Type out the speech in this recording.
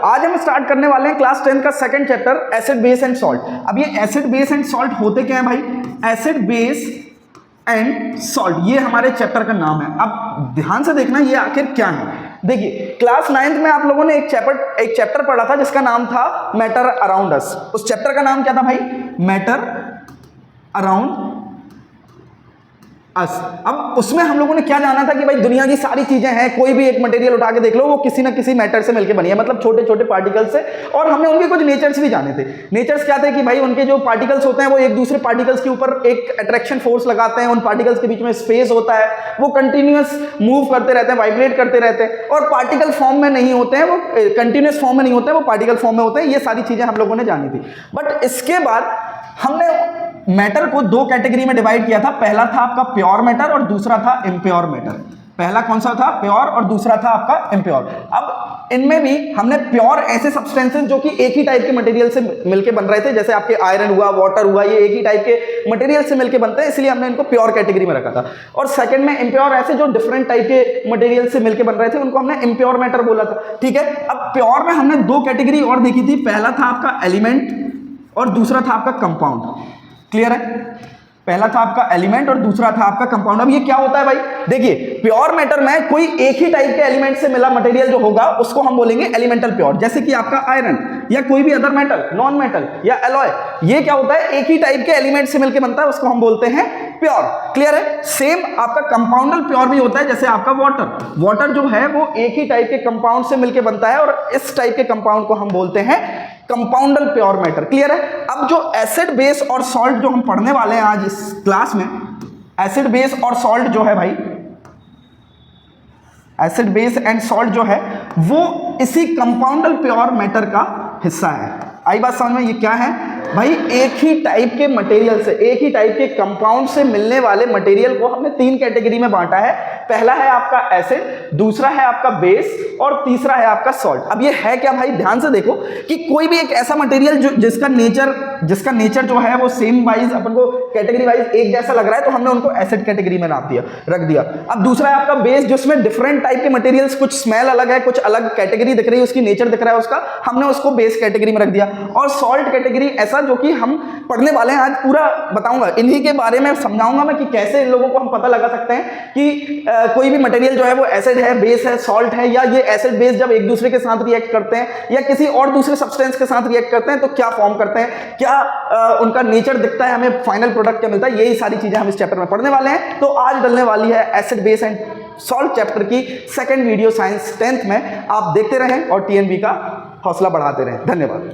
आज हम स्टार्ट करने वाले हैं क्लास 10 का second chapter acid base and salt. अब ये एसिड बेस एंड सॉल्ट होते क्या है भाई? एसिड बेस एंड सॉल्ट, ये हमारे चैप्टर का नाम है। अब ध्यान से देखना ये आखिर क्या है। देखिए क्लास 9th में आप लोगों ने एक चैप्टर पढ़ा था जिसका नाम था मैटर अराउंड अस। उस चैप्टर का नाम क्या था भाई? Matter around us. अब उसमें हम लोगों ने क्या जाना था कि भाई दुनिया की सारी चीजें हैं, कोई भी एक मटेरियल उठा के देख लो वो किसी ना किसी मैटर से मिलकर बनी है, मतलब छोटे छोटे पार्टिकल्स से। और हमने उनके कुछ नेचर्स भी जाने थे। नेचर्स क्या थे कि भाई उनके जो पार्टिकल्स होते हैं वो एक दूसरे पार्टिकल्स के ऊपर एक अट्रैक्शन फोर्स लगाते हैं, उन पार्टिकल्स के बीच में स्पेस होता है, वो कंटिन्यूअस मूव करते रहते हैं, वाइब्रेट करते रहते हैं, और पार्टिकल फॉर्म में नहीं होते हैं, वो कंटिन्यूअस फॉर्म में नहीं होते हैं, वो पार्टिकल फॉर्म में होते हैं। ये सारी चीजें हम लोगों ने जानी थी। बट इसके बाद हमने मैटर को दो कैटेगरी में डिवाइड किया था। पहला था आपका प्योर मैटर और दूसरा था इम्प्योर मैटर। पहला कौन सा था? प्योर, और दूसरा था आपका इम्प्योर। अब इनमें भी हमने प्योर ऐसे सब्सटेंसेस जो कि एक ही टाइप के मटेरियल से मिलके बन रहे थे, जैसे आपके आयरन हुआ, वाटर हुआ, ये एक ही टाइप के मटेरियल से मिलके बनते हैं, इसलिए हमने इनको प्योर कैटेगरी में रखा था। और सेकंड में इम्प्योर, ऐसे जो डिफरेंट टाइप के मटेरियल से मिलके बन रहे थे उनको हमने इम्प्योर मैटर बोला था। ठीक है। अब प्योर में हमने दो कैटेगरी और देखी थी। पहला था आपका एलिमेंट और दूसरा था आपका कंपाउंड। क्लियर है? पहला था आपका एलिमेंट और दूसरा था आपका कंपाउंड। अब ये क्या होता है भाई? देखिए प्योर मैटर में कोई एक ही टाइप के एलिमेंट से मिला मटेरियल जो होगा उसको हम बोलेंगे एलिमेंटल प्योर। जैसे कि आपका आयरन या कोई भी अदर मेटल, नॉन मेटल या एलॉय, ये क्या होता है? एक ही टाइप के एलिमेंट से मिलकर बनता है, उसको हम बोलते हैं प्योर। क्लियर है? सेम आपका कंपाउंडल प्योर भी होता है, जैसे आपका वाटर। वाटर जो है वो एक ही टाइप के कंपाउंड से मिलकर बनता है, और इस टाइप के कंपाउंड को हम बोलते हैं कंपाउंडल प्योर मैटर। क्लियर है? अब जो एसिड बेस और सॉल्ट जो हम पढ़ने वाले हैं आज इस क्लास में, एसिड बेस और सॉल्ट जो है भाई, एसिड बेस एंड सॉल्ट जो है वो इसी कंपाउंडल प्योर मैटर का हिस्सा है। आई बात समझ में? ये क्या है भाई? एक ही टाइप के मटेरियल से, एक ही टाइप के कंपाउंड से मिलने वाले मटेरियल को हमने तीन कैटेगरी में बांटा है। पहला है आपका एसिड, दूसरा है आपका बेस, और तीसरा है आपका सॉल्ट। अब ये है क्या भाई? ध्यान से देखो कि कोई भी एक ऐसा मटेरियल जो जिसका नेचर जो है वो सेम वाइज अपन को कैटेगरी वाइज एक जैसा लग रहा है, तो हमने उनको एसिड कैटेगरी में रख दिया। अब दूसरा है आपका बेस, जिसमें डिफरेंट टाइप के मटेरियल्स, कुछ स्मेल अलग है, कुछ अलग कैटेगरी दिख रही है, उसकी नेचर दिख रहा है उसका, हमने उसको बेस कैटेगरी में रख दिया। और सॉल्ट कैटेगरी ऐसा जो कि हम पढ़ने वाले हैं आज, पूरा बताऊंगा इन्हीं के बारे में, समझाऊंगा मैं कि कैसे इन लोगों को हम पता लगा सकते हैं कि कोई भी मटेरियल जो है वो एसिड है, बेस है, सॉल्ट है, या ये एसिड बेस जब एक दूसरे के साथ रिएक्ट करते हैं या किसी और दूसरे सब्सटेंस के साथ रिएक्ट करते हैं तो क्या फॉर्म करते हैं, क्या उनका नेचर दिखता है, हमें फाइनल प्रोडक्ट क्या मिलता है। यही सारी चीजें हम इस चैप्टर में पढ़ने वाले हैं। तो आज डलने वाली है acid base and salt chapter की सेकंड वीडियो साइंस 10th में। आप देखते रहें और टीएनबी का हौसला बढ़ाते रहें। धन्यवाद।